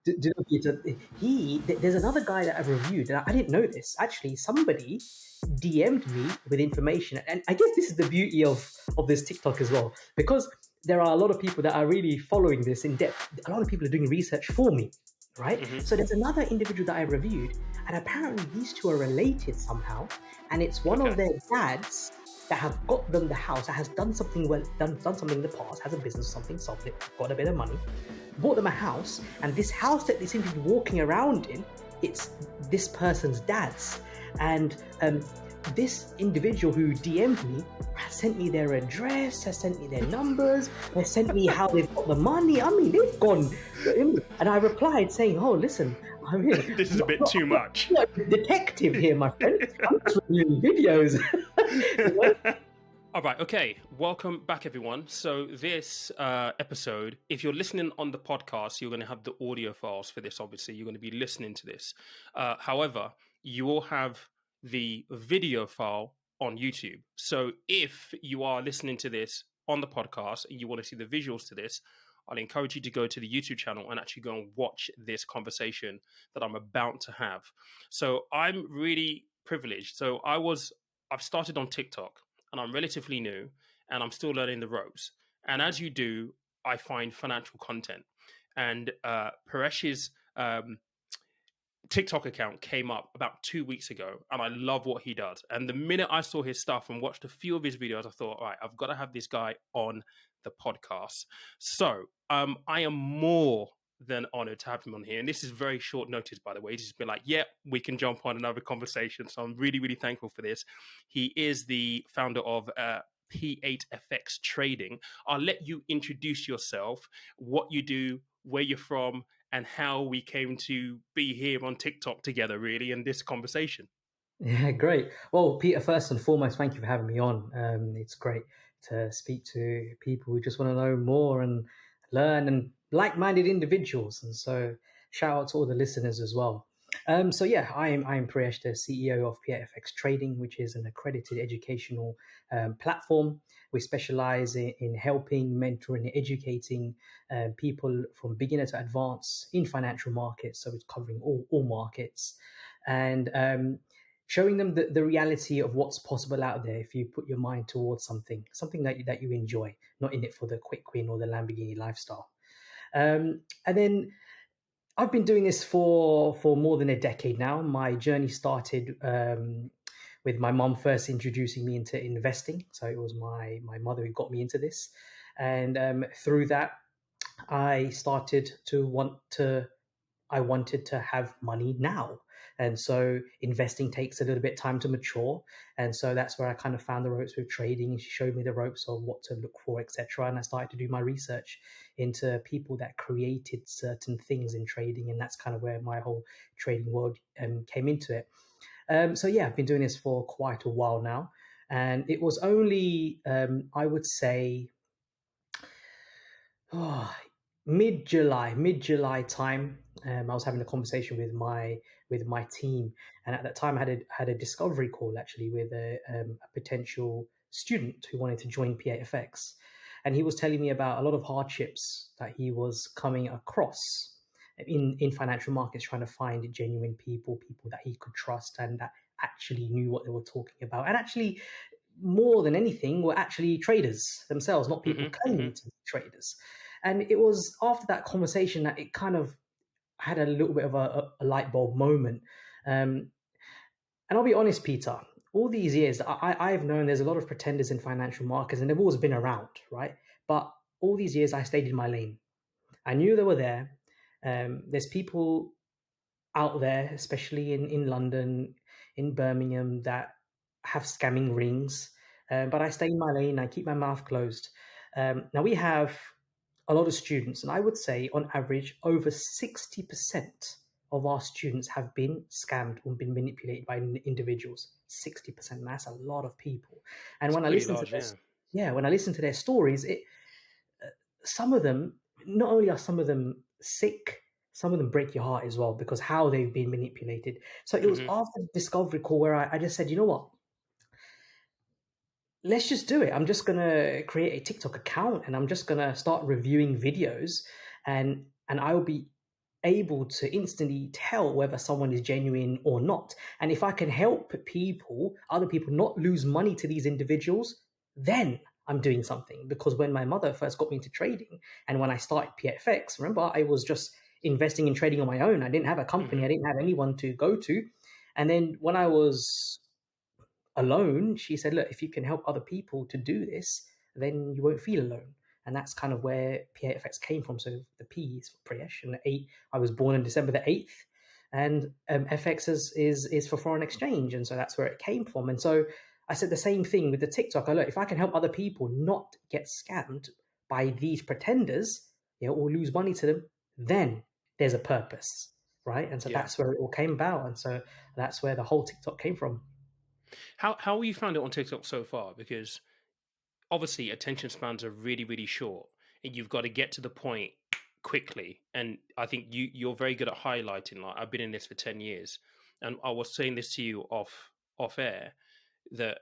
do you know, Peter, there's another guy that I've reviewed, and I didn't know this. Actually, somebody DM'd me with information, and I guess this is the beauty of this TikTok as well, because there are a lot of people that are really following this in depth. A lot of people are doing research for me, right? Mm-hmm. So there's another individual that I reviewed, and apparently these two are related somehow, and it's one of Okay. their dads that have got them the house, that has done something done something in the past, has a business, something, sold it, got a bit of money, bought them a house, and this house that they seem to be walking around in, it's this person's dad's. And this individual who DM'd me has sent me their address, has sent me their numbers, has sent me how they've got the money. I mean, they've gone. And I replied saying, "Oh, listen, I mean, This is a bit too much. I'm not a detective here, my friend. I'm just reviewing videos." You know? All right, okay. Welcome back, everyone. So this episode, if you're listening on the podcast, you're going to have the audio files for this, obviously. You're going to be listening to this. However, you will have the video file on YouTube. So if you are listening to this on the podcast and you want to see the visuals to this, I'd encourage you to go to the YouTube channel and actually go and watch this conversation that I'm about to have. So I'm really privileged. So I've started on TikTok, and I'm relatively new and I'm still learning the ropes. And as you do, I find financial content. And Paresh's TikTok account came up about 2 weeks ago, and I love what he does. And the minute I saw his stuff and watched a few of his videos, I thought, all right, I've got to have this guy on the podcast. So I am more than honored to have him on here. And this is very short notice, by the way. He's just been like, yeah, we can jump on another conversation. So I'm really, really thankful for this. He is the founder of P8FX Trading. I'll let you introduce yourself, what you do, where you're from, and how we came to be here on TikTok together, really, in this conversation. Yeah, great. Well, Peter, first and foremost, thank you for having me on. It's great to speak to people who just want to know more and learn, and like-minded individuals. And so, shout out to all the listeners as well. So yeah, I'm Priyesh, the CEO of PFX Trading, which is an accredited educational platform. We specialize in helping, mentoring, and educating people from beginner to advanced in financial markets. So it's covering all markets, and showing them the reality of what's possible out there if you put your mind towards something that you enjoy, not in it for the quick win or the Lamborghini lifestyle. And then I've been doing this for more than a decade now. My journey started with my mom first introducing me into investing. So it was my mother who got me into this, and through that, I started to I wanted to have money now. And so investing takes a little bit of time to mature. And so that's where I kind of found the ropes with trading. She showed me the ropes of what to look for, etc. And I started to do my research into people that created certain things in trading. And that's kind of where my whole trading world came into it. So yeah, I've been doing this for quite a while now. And it was only, I would say, oh, mid July time. I was having a conversation with my team, and at that time, I had a discovery call actually with a potential student who wanted to join PAFX, and he was telling me about a lot of hardships that he was coming across in financial markets, trying to find genuine people that he could trust and that actually knew what they were talking about, and actually more than anything were actually traders themselves, not people Mm-hmm, claiming mm-hmm. to be traders. And it was after that conversation that it kind of had a little bit of a light bulb moment. And I'll be honest, Peter, all these years, I've known there's a lot of pretenders in financial markets and they've always been around, right? But all these years, I stayed in my lane. I knew they were there. There's people out there, especially in London, in Birmingham, that have scamming rings. But I stay in my lane. I keep my mouth closed. Now we have a lot of students, and I would say on average, over 60% of our students have been scammed or been manipulated by individuals. 60%. That's a lot of people. And It's when I pretty listen to large, this, yeah. yeah, when I listen to their stories, some of them, not only are some of them sick, some of them break your heart as well because how they've been manipulated. So it was Mm-hmm. after the discovery call where I just said, you know what? Let's just do it. I'm just gonna create a TikTok account and I'm just gonna start reviewing videos, and I will be able to instantly tell whether someone is genuine or not. And if I can help people, other people, not lose money to these individuals, then I'm doing something. Because when my mother first got me into trading, and when I started PFX, remember, I was just investing in trading on my own. I didn't have a company, Hmm. I didn't have anyone to go to. And then when I was alone, she said, look, if you can help other people to do this, then you won't feel alone. And that's kind of where PFX came from. So the P is for Priyesh, and the 8, I was born on December the 8th. And FX is for foreign exchange. And so that's where it came from. And so I said the same thing with the TikTok. I look, if I can help other people not get scammed by these pretenders, or lose money to them, then there's a purpose, right? And so Yeah. that's where it all came about. And so that's where the whole TikTok came from. How you found it on TikTok so far? Because obviously attention spans are really, really short, and you've got to get to the point quickly. And I think you're very good at highlighting. Like, I've been in this for 10 years, and I was saying this to you off air, that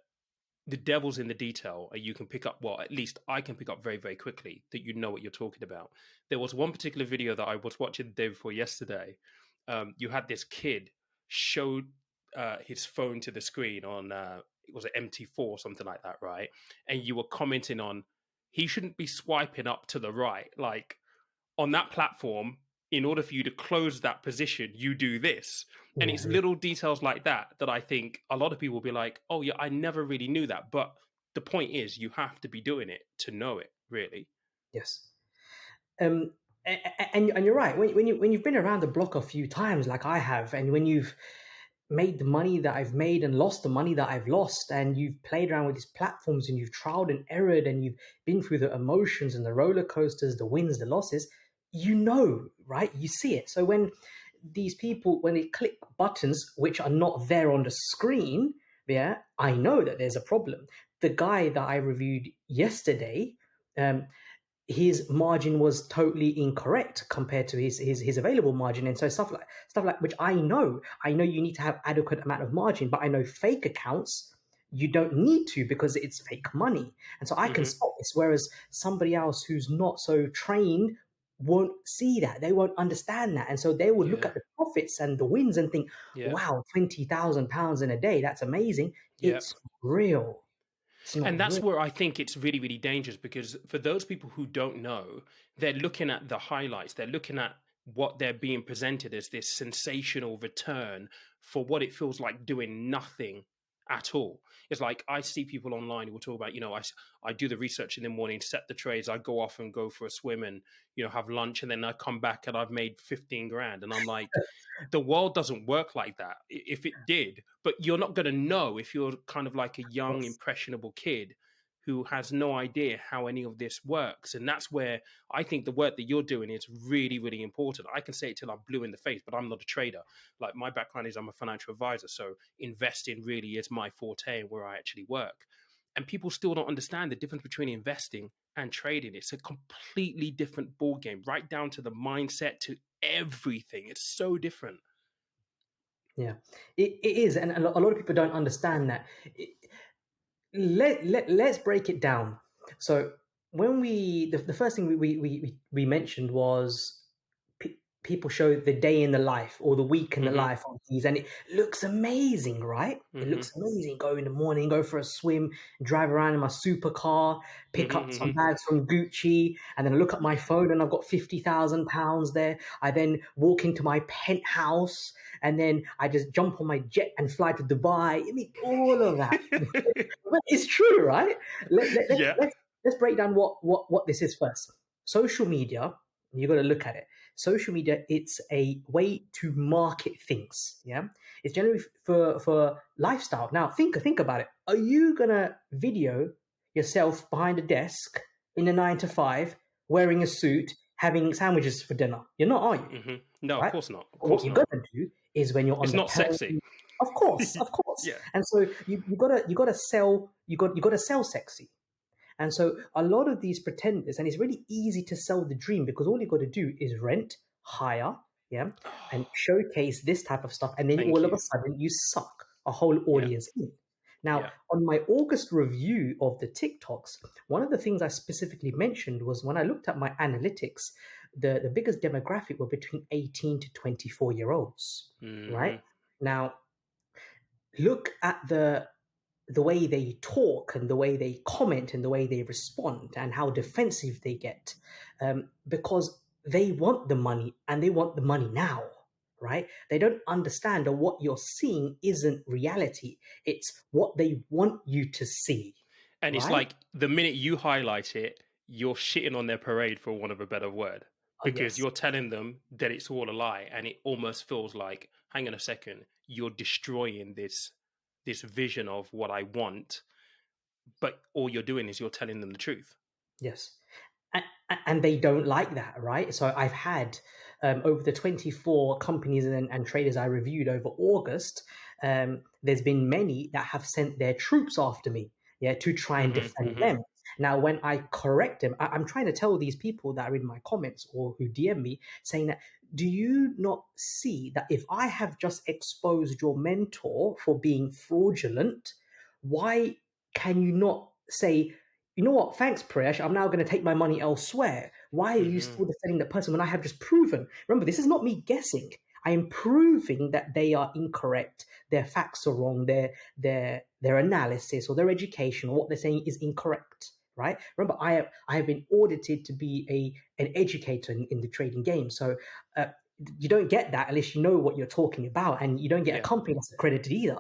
the devil's in the detail, and you can pick up, well, at least I can pick up very, very quickly that you know what you're talking about. There was one particular video that I was watching the day before yesterday. You had this kid show his phone to the screen on, it was an MT4 or something like that, right? And you were commenting on, he shouldn't be swiping up to the right. Like, on that platform, in order for you to close that position, you do this. And Yeah, it's yeah. little details like that that I think a lot of people will be like, oh, yeah, I never really knew that. But the point is, you have to be doing it to know it, really. Yes. Um, and you're right. When you've been around the block a few times, like I have, and when you've made the money that I've made and lost the money that I've lost, and you've played around with these platforms and you've trialed and errored and you've been through the emotions and the roller coasters, the wins, the losses, right? You see it. So when these people, when they click buttons which are not there on the screen, yeah, I know that there's a problem. The guy that I reviewed yesterday, um, his margin was totally incorrect compared to his available margin, and so stuff like which I know you need to have adequate amount of margin, but I know fake accounts you don't need to because it's fake money, and so I can Hmm. spot this, whereas somebody else who's not so trained won't see that, they won't understand that, and so they will look Yeah. at the profits and the wins and think, Yeah. wow, £20,000 in a day, that's amazing. Yeah. It's real. It's not And that's real. where I think it's really, really dangerous, because for those people who don't know, they're looking at the highlights, they're looking at what they're being presented as this sensational return for what it feels like doing nothing at all. It's like, I see people online who will talk about, I do the research in the morning, set the trades, I go off and go for a swim and, have lunch, and then I come back and I've made 15 grand. And I'm like, the world doesn't work like that. If it did, but you're not going to know if you're kind of like a young, impressionable kid who has no idea how any of this works. And that's where I think the work that you're doing is really, really important. I can say it till I'm blue in the face, but I'm not a trader. Like, my background is I'm a financial advisor. So investing really is my forte and where I actually work. And people still don't understand the difference between investing and trading. It's a completely different ball game, right down to the mindset, to everything. It's so different. Yeah, it is, and a lot of people don't understand that. Let's break it down. So when the first thing we mentioned was people show the day in the life or the week in the Hmm. life of these, and it looks amazing, right? It Hmm. looks amazing. Go in the morning, go for a swim, drive around in my supercar, pick up some Hmm. bags from Gucci, and then I look at my phone and I've got £50,000 there. I then walk into my penthouse, and then I just jump on my jet and fly to Dubai. I mean, all of that. But it's true, right? Let, let, let's, Yeah. let's, let's break down what this is first. Social media, you got to look at it. Social media, it's a way to market things. Yeah, it's generally for lifestyle. Now, think about it. Are you gonna video yourself behind a desk in a 9 to 5, wearing a suit, having sandwiches for dinner? You're not, are you? Hmm. No, of Right? course not. Of What course you're not. gonna do is when you're on It's the not plane, sexy. of course. Yeah. And so you gotta sell, you gotta sell sexy. And so a lot of these pretenders, and it's really easy to sell the dream because all you got to do is rent, hire, yeah, and Oh, showcase this type of stuff, and then thank all of a you. sudden you suck a whole Yeah. audience in. Now, Yeah. on my August review of the TikToks, one of the things I specifically mentioned was when I looked at my analytics, the biggest demographic were between 18 to 24-year-olds, right? Hmm. Now, look at the way they talk and the way they comment and the way they respond and how defensive they get, because they want the money and they want the money now, right? They don't understand that what you're seeing isn't reality. It's what they want you to see, And it's right? like the minute you highlight it, you're shitting on their parade, for want of a better word, Oh, because yes. you're telling them that it's all a lie, and it almost feels like, hang on a second, you're destroying this vision of what I want, but all you're doing is you're telling them the truth. Yes. And, and they don't like that, right? So I've had over the 24 companies and traders I reviewed over August, there's been many that have sent their troops after me, yeah, to try and Hmm. defend Hmm. them. Now, when I correct them, I'm trying to tell these people that are in my comments or who DM me saying that, do you not see that if I have just exposed your mentor for being fraudulent, why can you not say, you know what, thanks, Presh, I'm now going to take my money elsewhere? Why are you Hmm. still defending the person when I have just proven? Remember, this is not me guessing. I am proving that they are incorrect. Their facts are wrong. Their analysis or their education or what they're saying is incorrect. Right? Remember, I have been audited to be an educator in the trading game. So you don't get that unless you know what you're talking about, and you don't get a Yeah. company that's accredited either.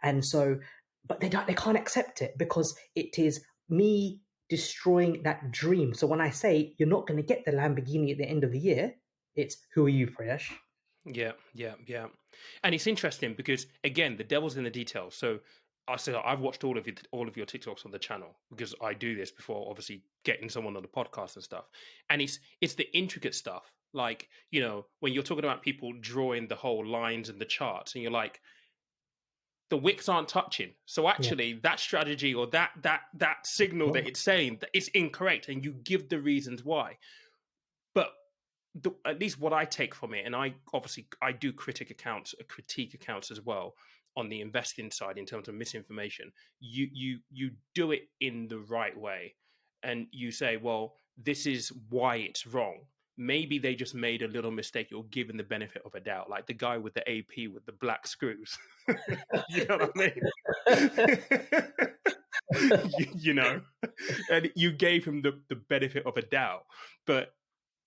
And so, but they can't accept it because it is me destroying that dream. So when I say you're not going to get the Lamborghini at the end of the year, it's who are you, Priyash? Yeah, yeah, yeah. And it's interesting because again, the devil's in the details. So I said I've watched all of your TikToks on the channel because I do this before obviously getting someone on the podcast and stuff. And it's the intricate stuff. Like, when you're talking about people drawing the whole lines and the charts, and you're like, the wicks aren't touching. So Yeah. actually that strategy or that signal that it's saying that it's incorrect, and you give the reasons why. But at least what I take from it, and I do critique accounts as well on the investing side in terms of misinformation. You do it in the right way, and you say, well, this is why it's wrong. Maybe they just made a little mistake. You're given the benefit of a doubt, like the guy with the AP with the black screws. You know what I mean? you know, and you gave him the benefit of a doubt, but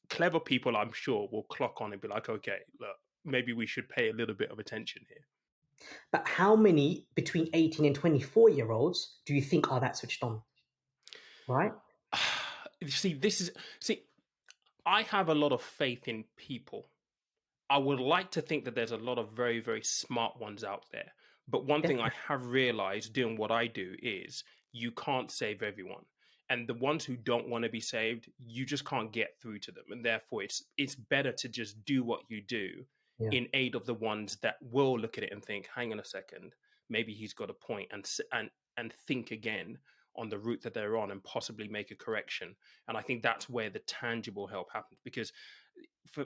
clever people, I'm sure, will clock on and be like, okay, look, maybe we should pay a little bit of attention here. But how many between 18 and 24-year-olds do you think are that switched on? Right? See, I have a lot of faith in people. I would like to think that there's a lot of very, very smart ones out there. But one thing I Definitely. have realized doing what I do is you can't save everyone. And the ones who don't want to be saved, you just can't get through to them. And therefore it's better to just do what you do Yeah. in aid of the ones that will look at it and think, hang on a second, maybe he's got a point, and think again on the route that they're on and possibly make a correction. And I think that's where the tangible help happens for,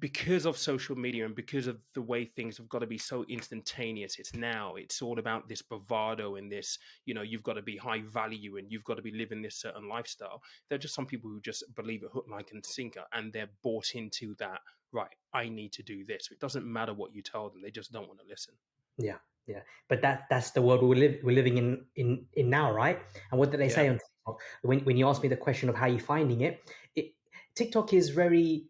because of social media and because of the way things have got to be so instantaneous. It's now, it's all about this bravado and this, you've got to be high value and you've got to be living this certain lifestyle. There are just some people who just believe it hook, line, and sinker, and they're bought into that. Right, I need to do this. It doesn't matter what you tell them, they just don't want to listen. Yeah. Yeah. But that's the world we're living in now, right? And what do they Yeah. say on TikTok? When you ask me the question of how you finding it, TikTok is very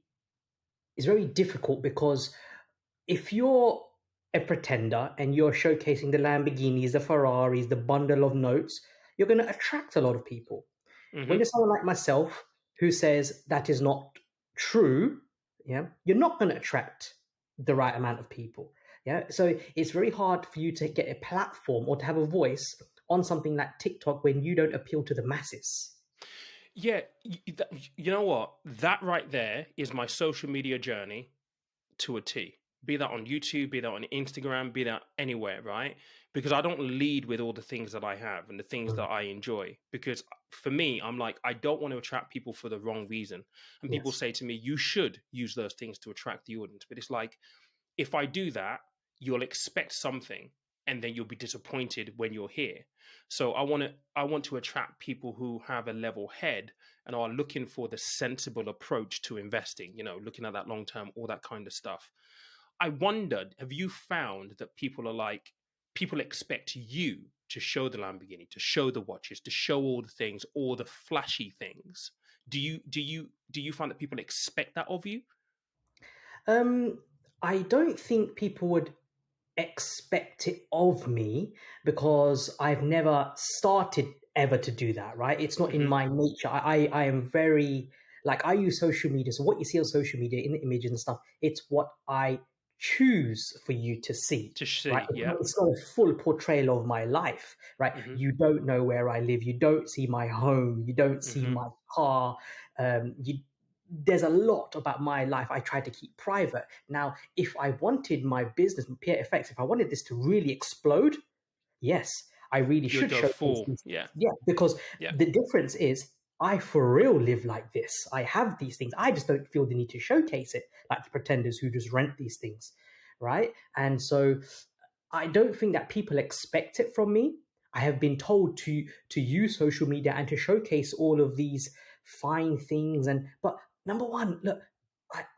difficult because if you're a pretender and you're showcasing the Lamborghinis, the Ferraris, the bundle of notes, you're going to attract a lot of people. When Hmm. you're someone like myself who says that is not true, yeah, you're not going to attract the right amount of people. Yeah. So it's very hard for you to get a platform or to have a voice on something like TikTok when you don't appeal to the masses. Yeah, you know what, that right there is my social media journey to a T. Be that on YouTube, be that on Instagram, be that anywhere, right? Because I don't lead with all the things that I have and the things Mm. that I enjoy. Because for me, I'm like, I don't want to attract people for the wrong reason. And people Yes. say to me, you should use those things to attract the audience. But it's like, if I do that, you'll expect something and then you'll be disappointed when you're here. So I want to attract people who have a level head and are looking for the sensible approach to investing, looking at that long term, all that kind of stuff. I wondered, have you found that people expect you to show the Lamborghini, to show the watches, to show all the things, all the flashy things? Do you find that people expect that of you? Um, I don't think people would expect it of me because I've never started ever to do that, right? It's not in Hmm. my nature. I am very, like, I use social media. So what you see on social media in the images and stuff, it's what I choose for you to see, To right? see, It's yeah. not, it's not a full portrayal of my life, right? Hmm. You don't know where I live. You don't see my home. You don't see Hmm. my car. You There's a lot about my life I try to keep private. Now, if I wanted my business, Peer Effects, if I wanted this to really explode, yes, I really You would should go showcase full, these yeah, things. Yeah, because yeah, the difference is I for real live like this. I have these things. I just don't feel the need to showcase it like the pretenders who just rent these things, right? And so I don't think that people expect it from me. I have been told to use social media and to showcase all of these fine things. And but number one, look,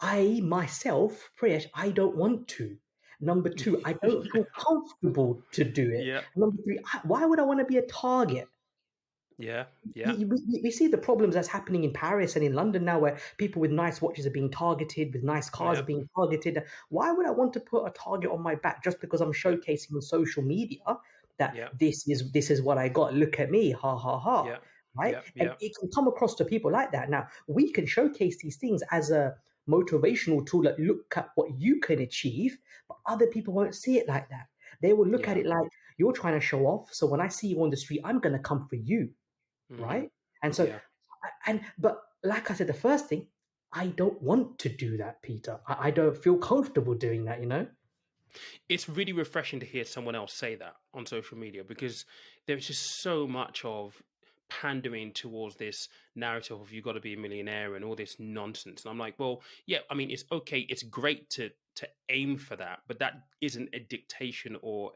I myself, Priyesh, I don't want to. Number two, I don't yeah, feel comfortable to do it. yeah, Number three, why would I want to be a target? yeah, yeah, We see the problems that's happening in Paris and in London now, where people with nice watches are being targeted, with nice cars yeah, are being targeted. Why would I want to put a target on my back just because I'm yeah, showcasing on social media that yeah, this is what I got? Look at me, ha ha ha. yeah, Right? yeah, And yeah, it can come across to people like that. Now we can showcase these things as a motivational tool. That look at what you can achieve, but other people won't see it like that. They will look at yeah. it like you're trying to show off. So when I see you on the street, I'm going to come for you, Hmm. right? And so, Yeah. but like I said, the first thing, I don't want to do that, Peter. I don't feel comfortable doing that, you know? It's really refreshing to hear someone else say that on social media, because there's just so much of pandering towards this narrative of you got to be a millionaire and all this nonsense. And I'm like, well, yeah, I mean, it's okay, it's great to aim for that, but that isn't a dictation or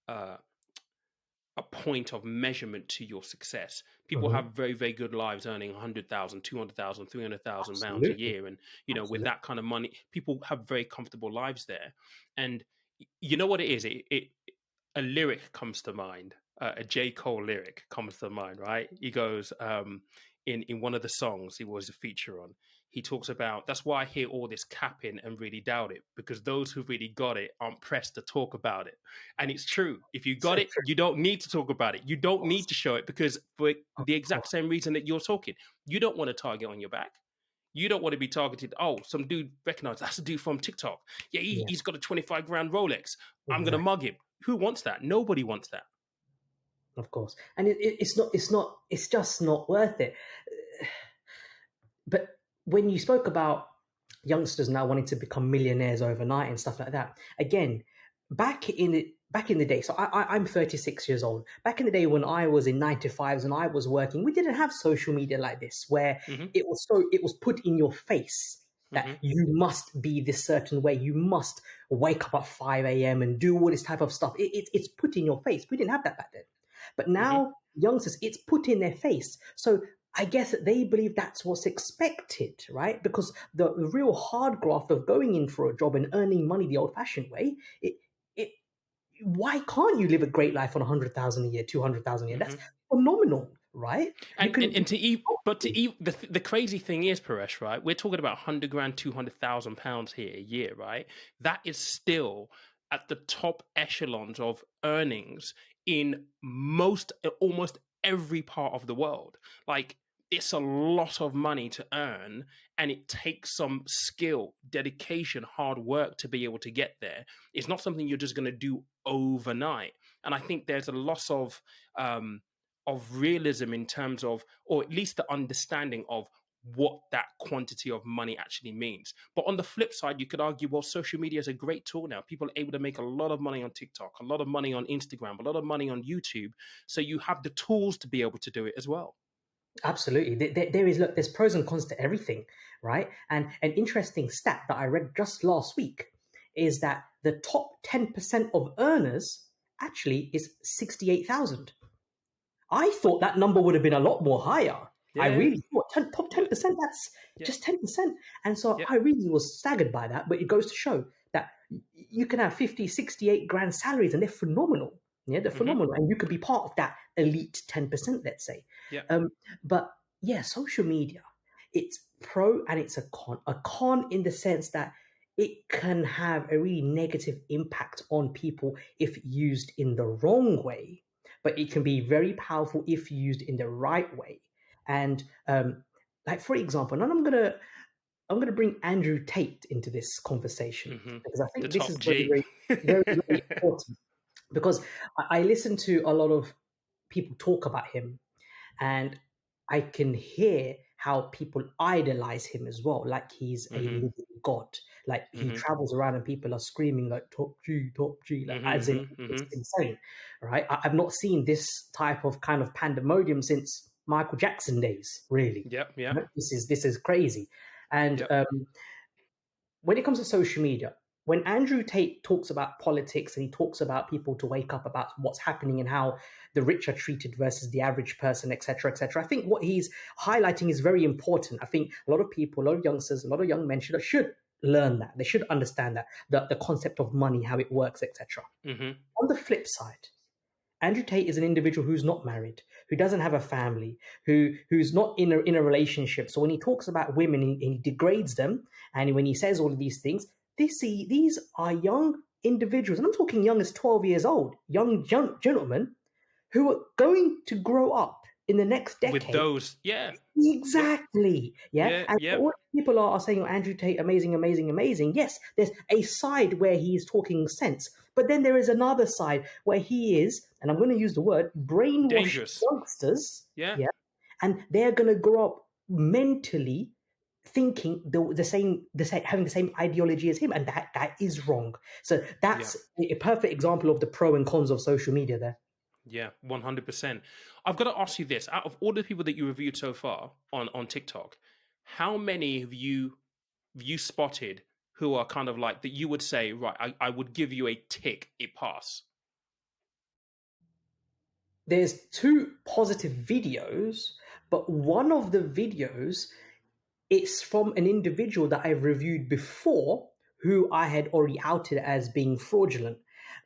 uh, a point of measurement to your success. People Hmm. have very, very good lives earning 100,000, 200,000, 300,000 pounds a Absolutely. year. And, with Absolutely. that kind of money, people have very comfortable lives there. And you know what it is? A lyric comes to mind. A J. Cole lyric comes to mind, right? He goes, in one of the songs he was a feature on, he talks about, that's why I hear all this capping and really doubt it, because those who really got it aren't pressed to talk about it. And it's true. If you So got it, true. you don't need to talk about it. You don't Of need to show it, because for of the exact course. same reason that you're talking, you don't want a target on your back. You don't want to be targeted. Oh, some dude recognized that's a dude from TikTok. Yeah, he's Yes, got a 25 grand Rolex. I'm going to exactly. mug him. Who wants that? Nobody wants that. Of course. And it's just not worth it. But when you spoke about youngsters now wanting to become millionaires overnight and stuff like that, again, back in the day, so I'm 36 years old. Back in the day when I was in 9 to 5s and I was working, we didn't have social media like this, where Hmm. it was put in your face that Hmm. you must be this certain way. You must wake up at 5 a.m. and do all this type of stuff. It's put in your face. We didn't have that back then. But Hmm. now youngsters, it's put in their face. So I guess that they believe that's what's expected, right? Because the real hard graft of going in for a job and earning money the old-fashioned way, it why can't you live a great life on 100,000 a year, 200,000 a year? That's Hmm. phenomenal, right? You And, can, and, you and to can even, but to even, the crazy thing is, Paresh, right? We're talking about 100 grand, 200,000 pounds here a year, right? That is still at the top echelons of earnings in almost every part of the world. Like, it's a lot of money to earn, and it takes some skill, dedication, hard work to be able to get there. It's not something you're just going to do overnight. And I think there's a loss um, of realism in terms of, or at least the understanding of what that quantity of money actually means. But on the flip side, you could argue, well, social media is a great tool now. People are able to make a lot of money on TikTok, a lot of money on Instagram, a lot of money on YouTube. So you have the tools to be able to do it as well. absolutely. There is, look, there's pros and cons to everything, right? And an interesting stat that I read just last week is that the top 10% of earners actually is 68,000. I thought that number would have been a lot more higher. I Yeah. really thought top Yeah. 10%, that's Yeah. just 10%. And so Yeah. I really was staggered by that. But it goes to show that you can have 50, 68 grand salaries and they're phenomenal. Yeah, they're Mm-hmm. phenomenal. And you could be part of that elite 10%, let's say. Yeah. Um, but yeah, social media, it's pro and it's a con. A con in the sense that it can have a really negative impact on people if used in the wrong way, but it can be very powerful if used in the right way. And like for example, and I'm gonna bring Andrew Tate into this conversation Mm-hmm. because I The think this is top very, G. very, very, very important. Because I listen to a lot of people talk about him, and I can hear how people idolize him as well, like he's a Mm-hmm. living god. Like he Mm-hmm. travels around and people are screaming like top G, like as in Mm-hmm. Mm-hmm. it's insane, right? I've not seen this type of kind of pandemonium since Michael Jackson days, really. Yep. You Yep. know, this is crazy, and Yep. when it comes to social media, when Andrew Tate talks about politics and he talks about people to wake up about what's happening and how the rich are treated versus the average person, etc., I think what he's highlighting is very important. I think a lot of people, a lot of youngsters, a lot of young men should learn that. They should understand that the concept of money, how it works, etc. Mm-hmm. On the flip side, Andrew Tate is an individual who's not married, who doesn't have a family, who's not in a relationship. So when he talks about women, he degrades them, and when he says all of these things, these are young individuals, and I'm talking young as 12 years old, young gentlemen who are going to grow up in the next With decade. those, yeah. Yep. Exactly. Yeah. Yeah. And Yep. what people are saying, "Oh, Andrew Tate, amazing, amazing, amazing." Yes, there's a side where he is talking sense, but then there is another side where he is, and I'm going to use the word, brainwashed Dangerous. youngsters. Yeah. Yeah. And they're going to grow up mentally thinking the same, having the same ideology as him. And that is wrong. So Yeah. that's a perfect example of the pro and cons of social media there. Yeah, 100%. I've got to ask you this. Out of all the people that you reviewed so far on TikTok, how many have you spotted who are kind of like that you would say, right, I would give you a tick, a pass? There's two positive videos, but one of the videos, it's from an individual that I've reviewed before who I had already outed as being fraudulent.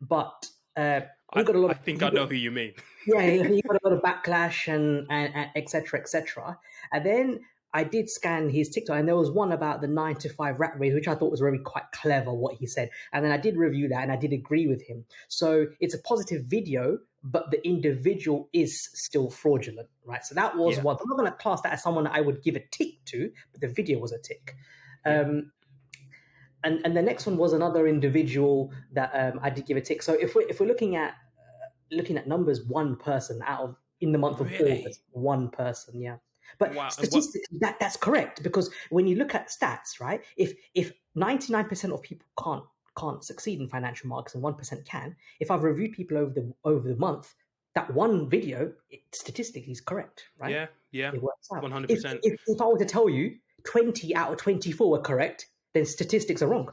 But he I, got a lot I of think he I got, know who you mean. yeah, he got a lot of backlash and et cetera, et cetera. And then I did scan his TikTok, and there was one about the 9 to 5 rat race, which I thought was really quite clever what he said. And then I did review that, and I did agree with him. So it's a positive video, but the individual is still fraudulent, right? So that was Yeah. one. I'm not going to class that as someone that I would give a tick to, but the video was a tick. Yeah. Um, and the next one was another individual that I did give a tick. So if we're looking at numbers, one person out of in the month of Really? August, one person, yeah. But Wow. And what? statistically, that's correct because when you look at stats, right? If 99% of people can't succeed in financial markets and 1% can, if I've reviewed people over the month, that one video statistically is correct, right? Yeah. Yeah. It works out. If 100%. if, if I were to tell you 20 out of 24 were correct, then statistics are wrong.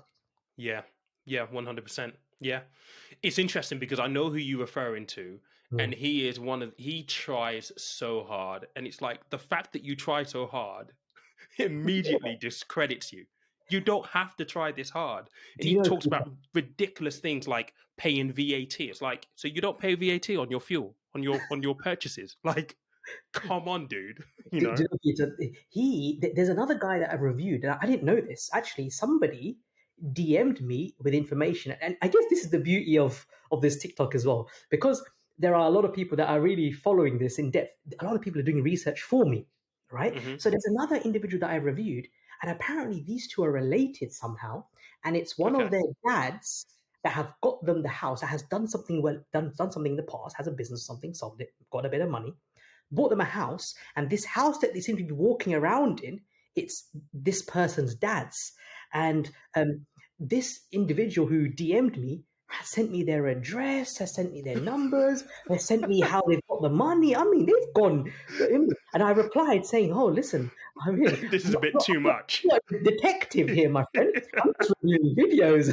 Yeah. Yeah. 100%. Yeah. It's interesting because I know who you're referring to, and Mm. he tries so hard, and it's like the fact that you try so hard immediately discredits you. You don't have to try this hard. And Do he you know, talks Peter? about ridiculous things like paying VAT. It's like, so you don't pay VAT on your fuel, on your purchases. Like, come on, dude. You Do know? you know, Peter? There's another guy that I've reviewed, and I didn't know this. Actually, somebody DM'd me with information, and I guess this is the beauty of this TikTok as well, because there are a lot of people that are really following this in depth. A lot of people are doing research for me, right? Hmm. So there's another individual that I reviewed, and apparently these two are related somehow, and it's one of Okay. their dads that have got them the house, that has done something well, done something in the past, has a business, something, sold it, got a bit of money, bought them a house, and this house that they seem to be walking around in, it's this person's dad's. And this individual who DM'd me has sent me their address, has sent me their numbers, has sent me how they've got the money. I mean, they've gone. And I replied saying, "Oh, listen, I mean, This is a bit too much. I'm not a detective here, my friend. I'm just reviewing videos."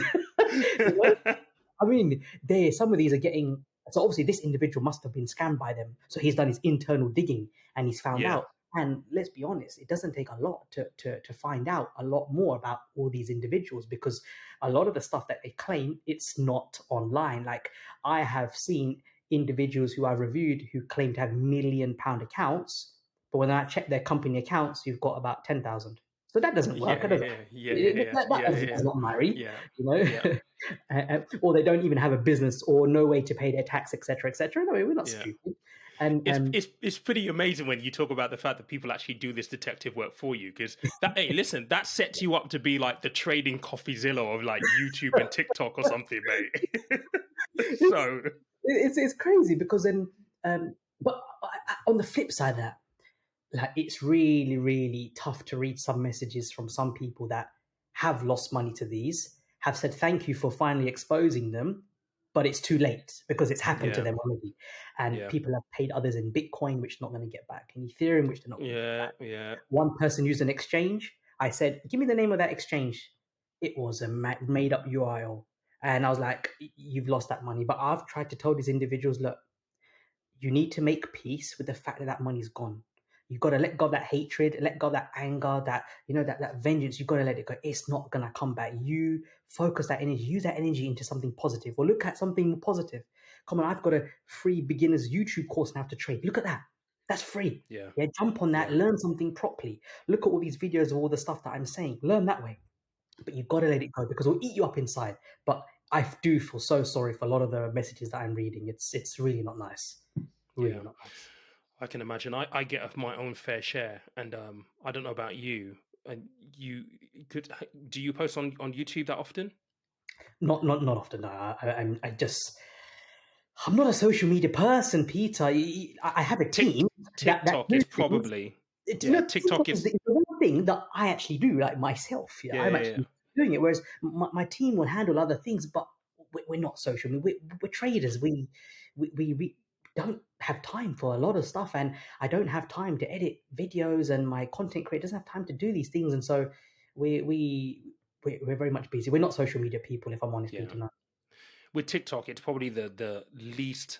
You know? I mean, some of these are getting. So obviously, this individual must have been scammed by them. So he's done his internal digging and he's found Yeah. out. And let's be honest, it doesn't take a lot to find out a lot more about all these individuals, because a lot of the stuff that they claim, it's not online. Like, I have seen individuals who I've reviewed who claim to have £1 million accounts, but when I check their company accounts, you've got about 10,000. So that doesn't work. Yeah, That doesn't, yeah, yeah, yeah, yeah, yeah, that's yeah, not marry, yeah, you know. yeah, Or they don't even have a business or no way to pay their tax, etc., etc. No, we're not yeah. stupid. And It's pretty amazing when you talk about the fact that people actually do this detective work for you, because that, hey, listen, that sets you up to be like the trading CoffeeZilla of like YouTube and TikTok or something, mate. it's, So it's crazy, because then, but on the flip side of that, like, it's really, really tough to read some messages from some people that have lost money to these, have said thank you for finally exposing them, but it's too late because it's happened to yeah, them already. And yeah, people have paid others in Bitcoin, which they're not going to get back, in Ethereum, which they're not going to get yeah, back. yeah, One person used an exchange. I said, give me the name of that exchange. It was a made up URL. And I was like, you've lost that money. But I've tried to tell these individuals, look, you need to make peace with the fact that that money's gone. You've got to let go of that hatred, let go of that anger, that, that vengeance. You've got to let it go. It's not gonna come back. You focus that energy, use that energy into something positive, or look at something more positive. Come on, I've got a free beginners YouTube course now to trade. Look at that. That's free. yeah, Yeah, jump on that, yeah, learn something properly. Look at all these videos of all the stuff that I'm saying. Learn that way. But you've got to let it go, because it'll eat you up inside. But I do feel so sorry for a lot of the messages that I'm reading. It's really not nice. yeah. Really not nice. I can imagine. I get my own fair share, and I don't know about you. And you could do you post on YouTube that often? Not often. No, I just, I'm not a social media person, Peter. I have a Tik team that TikTok do is things. probably, You yeah. know, TikTok TikTok is is, the one thing that I actually do, like myself. Yeah, yeah, I'm yeah, yeah, actually doing it. Whereas my team will handle other things, but we're not social media. We're traders. We don't have time for a lot of stuff, and I don't have time to edit videos, and my content creator doesn't have time to do these things, and so we we we're very much busy. We're not social media people, if I'm honest, yeah. Peter. No. With TikTok, it's probably the least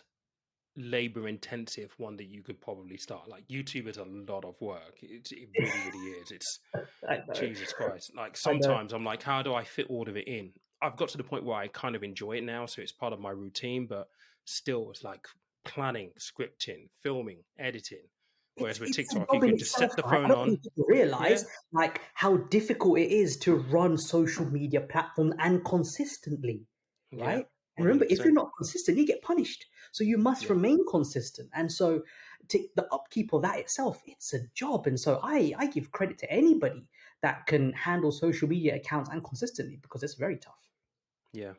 labor intensive one that you could probably start. Like YouTube is a lot of work. It really, really is. It's I know. Jesus Christ. Like I know. sometimes I'm like, how do I fit all of it in? I've got to the point where I kind of enjoy it now, so it's part of my routine, but still it's like planning, scripting, filming, editing. Whereas with It's a TikTok, you job in can just itself, set the right? I phone don't think on. people Yeah, realize like how difficult it is to run social media platforms and consistently, yeah, right? And remember, if you're 100%. not consistent, you get punished. So you must Yeah, remain consistent. And so the upkeep of that itself, it's a job. And so I give credit to anybody that can handle social media accounts and consistently, because it's very tough. yeah.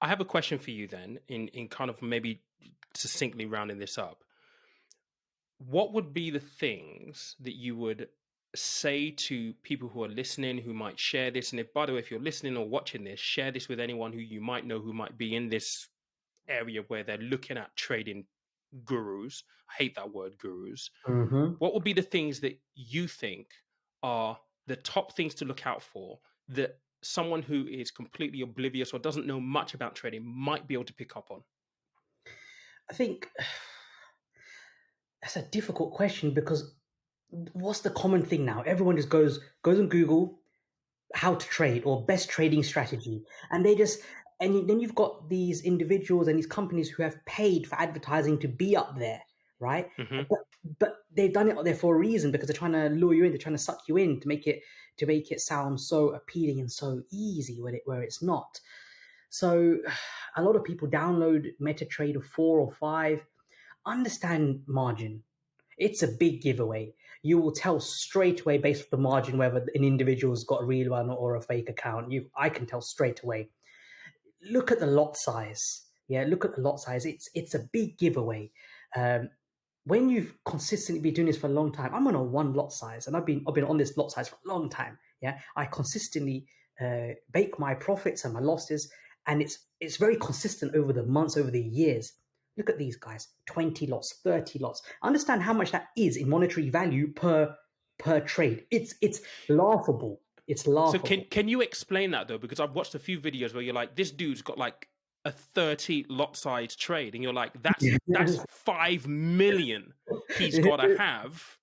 I have a question for you then, in kind of maybe succinctly rounding this up. What would be the things that you would say to people who are listening who might share this? And if, by the way, if you're listening or watching this, share this with anyone who you might know who might be in this area where they're looking at trading gurus. I hate that word, gurus. Hmm. What would be the things that you think are the top things to look out for that someone who is completely oblivious or doesn't know much about trading might be able to pick up on? I think that's a difficult question, because what's the common thing now? Everyone just goes on Google, how to trade or best trading strategy, and they just, and then you've got these individuals and these companies who have paid for advertising to be up there, right? Hmm. But they've done it up there for a reason, because they're trying to lure you in, they're trying to suck you in to make it sound so appealing and so easy where it's not. So a lot of people download MetaTrader 4 or 5. Understand margin. It's a big giveaway. You will tell straight away based on the margin whether an individual's got a real one or a fake account. I can tell straight away. Look at the lot size. Yeah, look at the lot size. It's a big giveaway. Um, when you've consistently been doing this for a long time, I'm on a one lot size, and I've been on this lot size for a long time. Yeah, I consistently bake my profits and my losses, and it's very consistent over the months, over the years. Look at these guys: 20 lots, 30 lots. Understand how much that is in monetary value per trade. It's laughable. It's So laughable. can you explain that though? Because I've watched a few videos where you're like, this dude's got like a 30 lot size trade, and you're like, that's 5 million he's got to have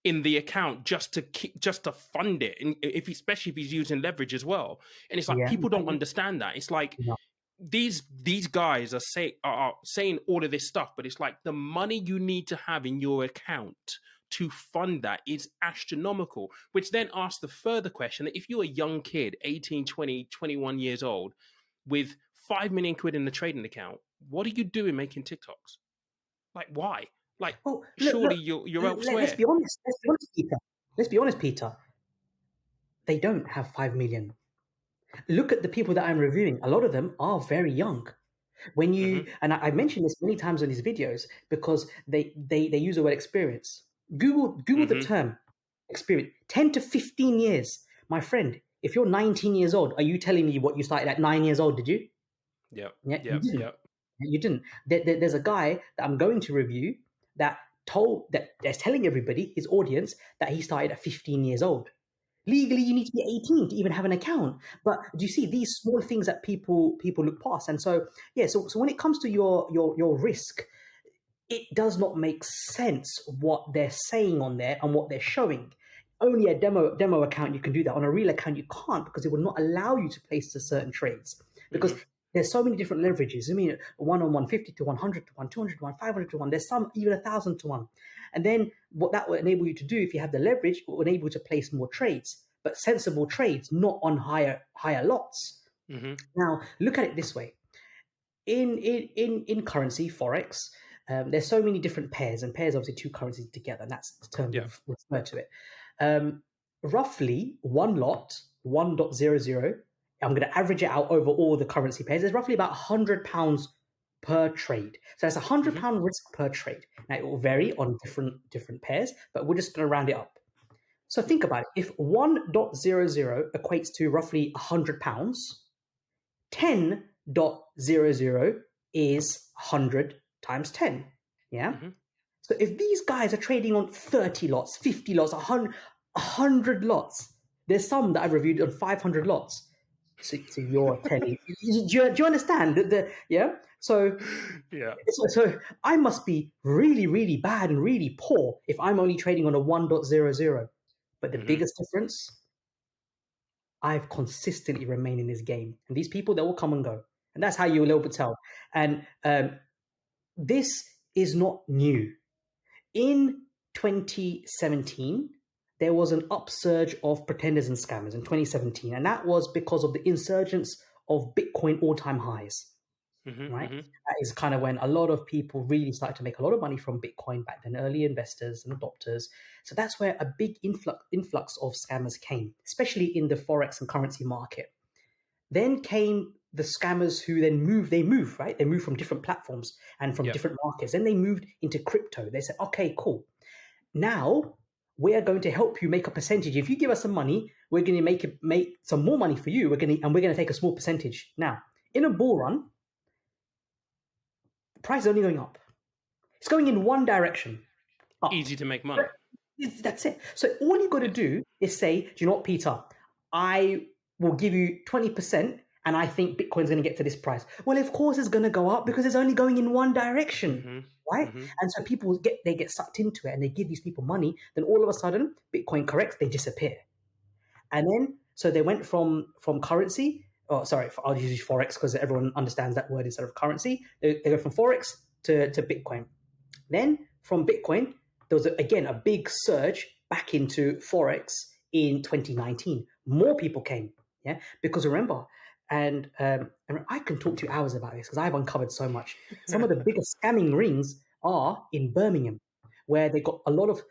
in the account just to just to fund it, and especially if he's using leverage as well. And it's like Yeah. people don't understand that. It's like No. these guys are saying all of this stuff, but it's like the money you need to have in your account to fund that is astronomical, which then asks the further question that if you're a young kid, 18, 20, 21 years old, with 5 million quid in the trading account, what are you doing making TikToks? Like, why? Like, Oh, surely look. you're Let's elsewhere. be honest. Let's be honest, Peter. Let's be honest, Peter. They don't have 5 million. Look at the people that I'm reviewing. A lot of them are very young. When Hmm. you and I mentioned this many times on these videos because they use the word experience. Google the Hmm. term experience. 10 to 15 years, my friend. If you're 19 years old, are you telling me what you started at 9 years old? Did you? Yep. Yeah, you Yep. didn't. Yep. You didn't. There's a guy that I'm going to review that's telling everybody, his audience, that he started at 15 years old. Legally, you need to be 18 to even have an account. But do you see these small things that people look past? And so, yeah. So when it comes to your risk, it does not make sense what they're saying on there and what they're showing. Only a demo account you can do that. On a real account, you can't because it will not allow you to place the certain trades because Hmm. there's so many different leverages. I mean, 1 on 1, 50 to 100 to 1, 200 to 1, 500 to 1. There's some even 1,000 to 1. And then what that will enable you to do, if you have the leverage, it will enable you to place more trades, but sensible trades, not on higher lots. Hmm. Now, look at it this way: in currency forex, there's so many different pairs, and pairs obviously two currencies together, and that's the term we Yeah. refer to it. um, Roughly one lot 1.00, I'm going to average it out over all the currency pairs. There's roughly about £100 per trade, so that's a hundred Hmm. pound risk per trade. Now it will vary on different pairs, but we're just going to round it up. So think about it: if 1.00 equates to roughly £100, 10.00 is 100 times 10. Yeah. Hmm. So if these guys are trading on 30 lots, 50 lots, 100 lots, there's some that I've reviewed on 500 lots. So you're telling, do you understand yeah? Yeah. So I must be really, really bad and really poor if I'm only trading on a 1.00. But the Hmm. biggest difference, I've consistently remained in this game. And these people, they will come and go. And that's how you will able to tell. And this is not new. In 2017, there was an upsurge of pretenders and scammers in 2017. And that was because of the insurgence of Bitcoin all-time highs, Hmm. right? Hmm. That is kind of when a lot of people really started to make a lot of money from Bitcoin back then, early investors and adopters. So that's where a big influx of scammers came, especially in the Forex and currency market. Then came the scammers who then moved, right? They moved from different platforms and from Yep. different markets. Then they moved into crypto. They said, okay, cool. Now we are going to help you make a percentage. If you give us some money, we're going to make some more money for you. We're going to take a small percentage. Now, in a bull run, the price is only going up. It's going in one direction, up. Easy to make money. That's it. So all you got to Yeah. do is say, do you know what, Peter? I will give you 20%, and I think Bitcoin's going to get to this price. Well, of course it's going to go up because it's only going in one direction, Hmm. right? Hmm. And so people get sucked into it, and they give these people money. Then all of a sudden, Bitcoin corrects, they disappear. And then so they went from currency. Oh, sorry, I'll use forex because everyone understands that word instead of currency. They go from forex to Bitcoin. Then from Bitcoin, there was again a big surge back into Forex in 2019. More people came, yeah, because remember, and I can talk to you hours about this because I've uncovered so much. Some of the biggest scamming rings are in Birmingham, where they got a lot of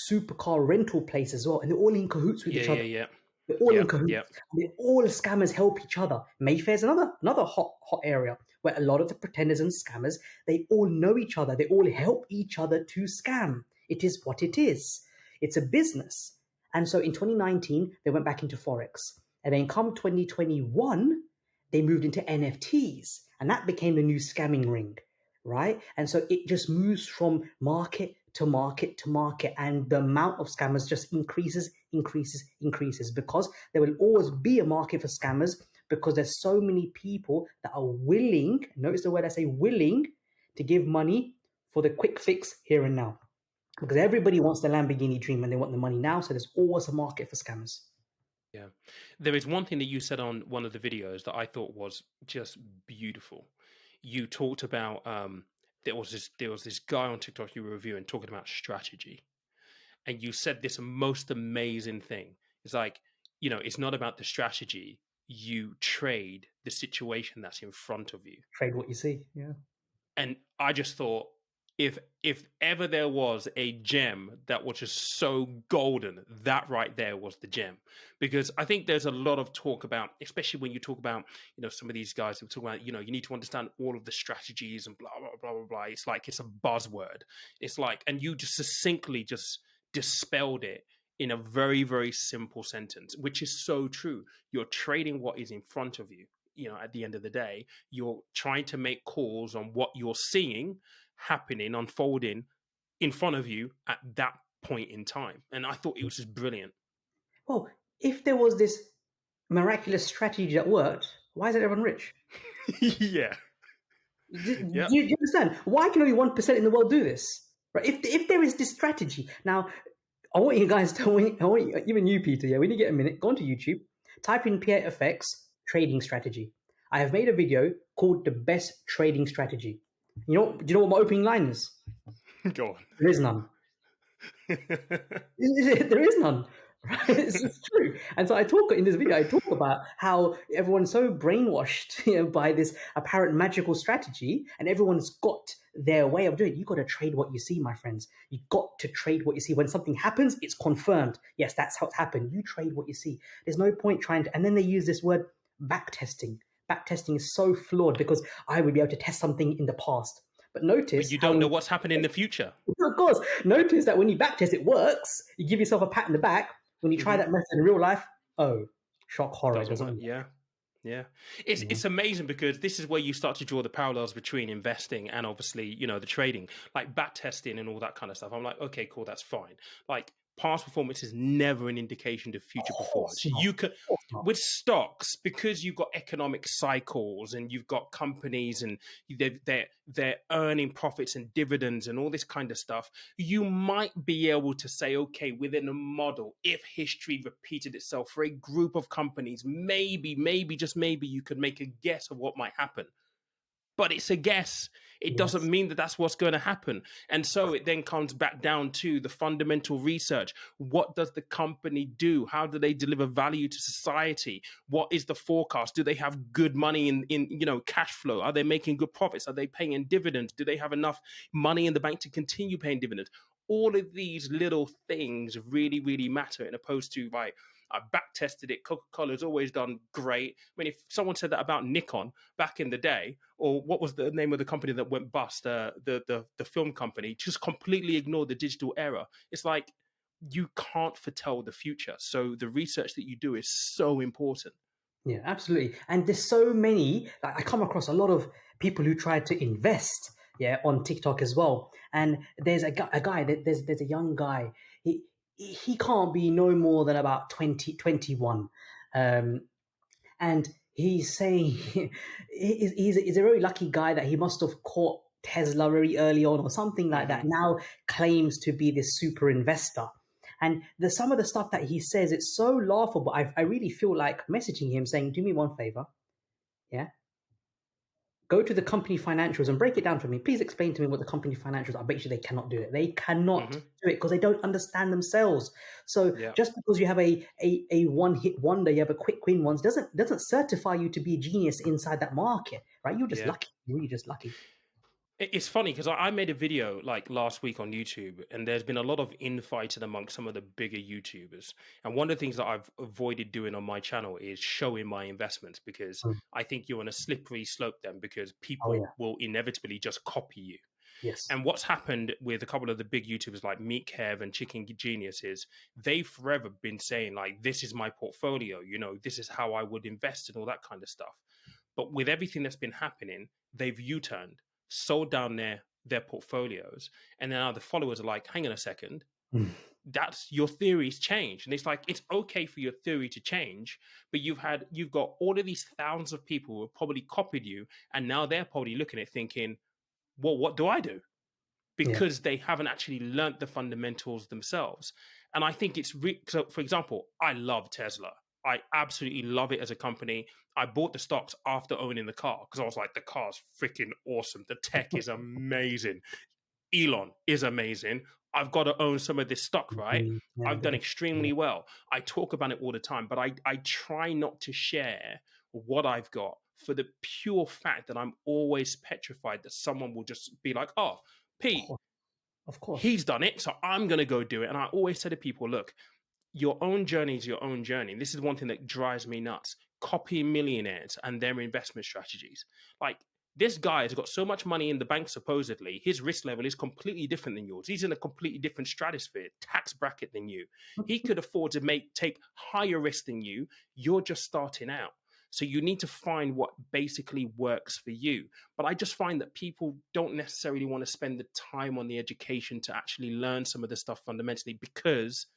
supercar rental places as well, and they're all in cahoots with Yeah. each Yeah. other. Yeah. They're all in Yep. cahoots. Yep. They all scammers help each other. Mayfair's another hot area where a lot of the pretenders and scammers, they all know each other. They all help each other to scam. It is what it is. It's a business. And so in 2019, they went back into forex, and then come 2021, they moved into NFTs, and that became the new scamming ring, right? And so it just moves from market to market to market, and the amount of scammers just increases because there will always be a market for scammers because there's so many people that are willing, notice the word I say willing, to give money for the quick fix here and now. because everybody wants the Lamborghini dream and they want the money now. So there's always a market for scammers. Yeah. There is one thing that you said on one of the videos that I thought was just beautiful. You talked about there was this guy on TikTok you were reviewing talking about strategy. And you said this most amazing thing. It's like, it's not about the strategy. You trade the situation that's in front of you. Trade what you see. Yeah. And I just thought, if ever there was a gem that was just so golden, that right there was the gem. Because I think there's a lot of talk about, especially when you talk about, some of these guys who talk about, you need to understand all of the strategies and blah blah blah blah blah. It's like it's a buzzword. It's like, and you just succinctly just dispelled it in a very, very simple sentence, which is so true. You're trading what is in front of you. At the end of the day, you're trying to make calls on what you're seeing happening, unfolding in front of you at that point in time. And I thought it was just brilliant. Well, if there was this miraculous strategy that worked, why is everyone rich? Yeah. Do, Yeah. do you understand? Why can only 1% in the world do this? Right? If there is this strategy, now I want you guys to, even you, Peter, yeah, when you get a minute, go onto YouTube, type in PFX trading strategy. I have made a video called the best trading strategy. Do you know what my opening line is? Go There is none. on. There is none. Right? It's true. And so I talk in this video, I talk about how everyone's so brainwashed, by this apparent magical strategy, and everyone's got their way of doing it. You got to trade what you see, my friends. You got to trade what you see. When something happens, it's confirmed. Yes, that's how it's happened. You trade what you see. There's no point trying to. And then they use this word back testing. Back testing is so flawed because I would be able to test something in the past. But But notice you how don't know what's happening in the future. of course, notice that when you backtest, it works. You give yourself a pat in the back. When you try Hmm. that method in real life, oh, shock horror, it Doesn't doesn't work. work. Yeah. Yeah, it's You know? it's amazing because this is where you start to draw the parallels between investing and obviously the trading, like back testing and all that kind of stuff. I'm like, okay, cool, that's fine. Like past performance is never an indication of Of future course performance. not. You can Of course not. with stocks because you've got economic cycles and you've got companies and they're earning profits and dividends and all this kind of stuff. You might be able to say, okay, within a model, if history repeated itself for a group of companies, maybe, just maybe, you could make a guess of what might happen. But it's a guess. It doesn't Yes. mean that that's what's going to happen. And so it then comes back down to the fundamental research. What does the company do? How do they deliver value to society? What is the forecast? Do they have good money in cash flow? Are they making good profits? Are they paying dividends? Do they have enough money in the bank to continue paying dividends? All of these little things really, really matter, in opposed to, right, I back tested it. Coca Cola's always done great. I mean, if someone said that about Nikon back in the day, or what was the name of the company that went bust, the film company, just completely ignored the digital era. It's like you can't foretell the future. So the research that you do is so important. Yeah, absolutely. And there's so many, like, I come across a lot of people who try to invest, yeah, on TikTok as well. And there's there's a young guy. He can't be no more than about 20, 21. And he's saying he's a very lucky guy that he must have caught Tesla very early on or something like Hmm. that. Now claims to be this super investor. And some of the stuff that he says, it's so laughable. I really feel like messaging him saying, do me one favor. Yeah. Go to the company financials and break it down for me. Please explain to me what the company financials are. I bet you they cannot do it. They cannot Hmm. do it because they don't understand themselves. So Yeah. just because you have a one hit wonder, you have a quick win once, doesn't certify you to be a genius inside that market, right? You're just Yeah. lucky. You're really just lucky. It's funny because I made a video like last week on YouTube, and there's been a lot of infighting amongst some of the bigger YouTubers. And one of the things that I've avoided doing on my channel is showing my investments, because Mm. I think you're on a slippery slope then, because Oh people yeah. will inevitably just copy you. Yes. And what's happened with a couple of the big YouTubers like Meat Kev and Chicken Genius is they've forever been saying, like, this is my portfolio, this is how I would invest and all that kind of stuff. But with everything that's been happening, they've U-turned, sold down their portfolios, and now the followers are like, hang on a second, Mm. that's your theory's changed. And it's like, it's okay for your theory to change, but you've got all of these thousands of people who have probably copied you, and now they're probably looking at it thinking, well, what do I do? Yeah. because they haven't actually learnt the fundamentals themselves. And I think so. For example, I love Tesla. I absolutely love it as a company. I bought the stocks after owning the car because I was like, the car's freaking awesome. The tech is amazing. Elon is amazing. I've got to own some of this stock, right? Yeah. I've done extremely well. I talk about it all the time, but I try not to share what I've got for the pure fact that I'm always petrified that someone will just be like, oh, Of Pete, course. Of course. he's done it, so I'm going to go do it. And I always say to people, look, your own journey is your own journey. This is one thing that drives me nuts. Copy millionaires and their investment strategies. Like, this guy has got so much money in the bank, supposedly, his risk level is completely different than yours. He's in a completely different stratosphere, tax bracket than you. He could afford to take higher risk than you. You're just starting out. So you need to find what basically works for you. But I just find that people don't necessarily want to spend the time on the education to actually learn some of the stuff fundamentally because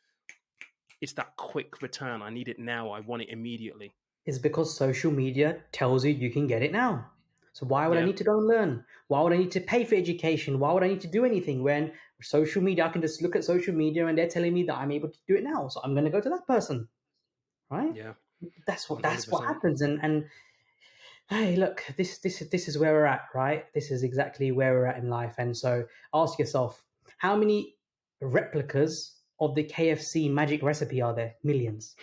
it's that quick return. I need it now. I want it immediately. Is because social media tells you can get it now. So why would I Yeah, need to go and learn? Why would I need to pay for education? Why would I need to do anything when social media, I can just look at social media and they're telling me that I'm able to do it now. So I'm going to go to that person, right? yeah, That's what 100%. happens. And hey, look, this is where we're at, right? This is exactly where we're at in life. And so ask yourself, how many replicas of the KFC magic recipe are there? Millions.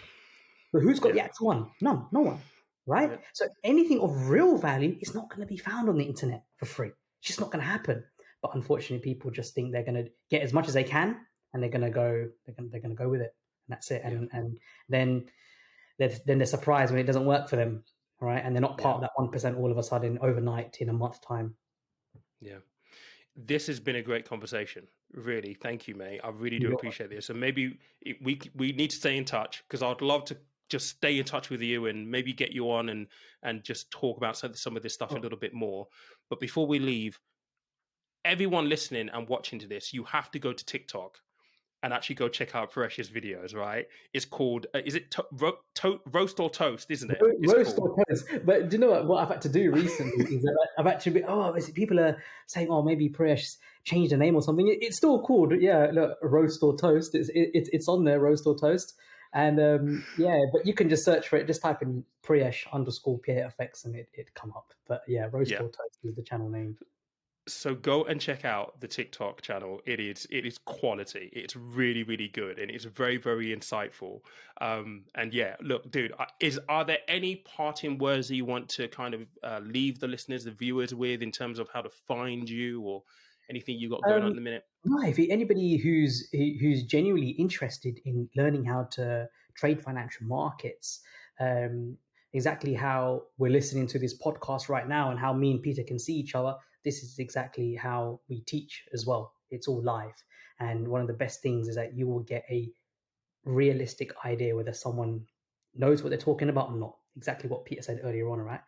But who's got Yeah, the actual one? None, no one, right? yeah, So anything of real value is not going to be found on the internet for free. It's just not going to happen. But unfortunately, people just think they're going to get as much as they can, and they're going to go with it, and that's it. yeah, And then they're surprised when it doesn't work for them, right? And they're not yeah, part of that 1% all of a sudden overnight in a month's time. yeah. This has been a great conversation. Really, thank you, mate. I really do You're- appreciate this. And maybe we need to stay in touch because I'd love to just stay in touch with you and maybe get you on and just talk about some of this stuff a little bit more. But before we leave, everyone listening and watching to this, you have to go to TikTok and actually go check out Paresh's videos, right? It's called, is it Roast or Toast, isn't it? It's Roast called. or toast. But do you know what I've had to do recently is that I've actually been, people are saying, oh, maybe Presh changed the name or something. It's still called, yeah, look, roast or toast. It's on there, roast or toast. And yeah, but you can just search for it. Just type in Priyesh underscore PFX and it come up. But yeah, roast Yeah. or toast is the channel name. So go and check out the TikTok channel. It is quality. It's really really good and it's very very insightful. And yeah, look, dude, are there any parting words that you want to kind of leave the listeners, the viewers with in terms of how to find you or anything you got going on Um, in the minute? no, if anybody who's genuinely interested in learning how to trade financial markets, um, exactly how we're listening to this podcast right now, and how me and Peter can see each other, this is exactly how we teach as well. It's all live, and one of the best things is that you will get a realistic idea whether someone knows what they're talking about or not. Exactly what Peter said earlier on, right?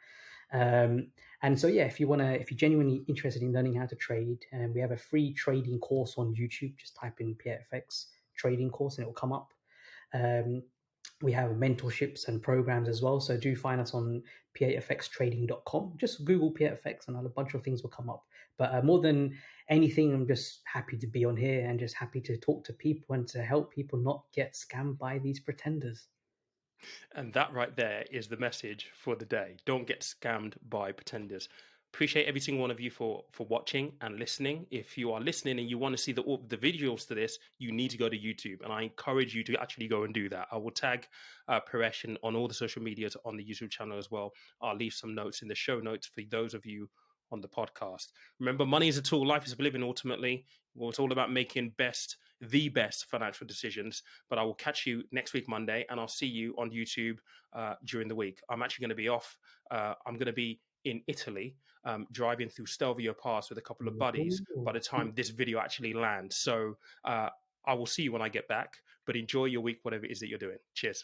And so, yeah, if you're genuinely interested in learning how to trade, we have a free trading course on YouTube. Just type in PFX trading course and it will come up. Um, we have mentorships and programs as well. So do find us on pafxtrading.com. Just Google PFX and a bunch of things will come up. But more than anything, I'm just happy to be on here and just happy to talk to people and to help people not get scammed by these pretenders. And that right there is the message for the day. Don't get scammed by pretenders. Appreciate every single one of you for watching and listening. If you are listening and you want to see the visuals to this, you need to go to YouTube, and I encourage you to actually go and do that. I will tag Paresh on all the social medias on the YouTube channel as well. I'll leave some notes in the show notes for those of you on the podcast. Remember, money is a tool. Life is a living. Ultimately, well, it's all about making the best financial decisions. But I will catch you next week, Monday, and I'll see you on YouTube during the week. I'm actually going to be off. I'm going to be in Italy, driving through Stelvio Pass with a couple of buddies by the time this video actually lands. So I will see you when I get back. But enjoy your week, whatever it is that you're doing. Cheers.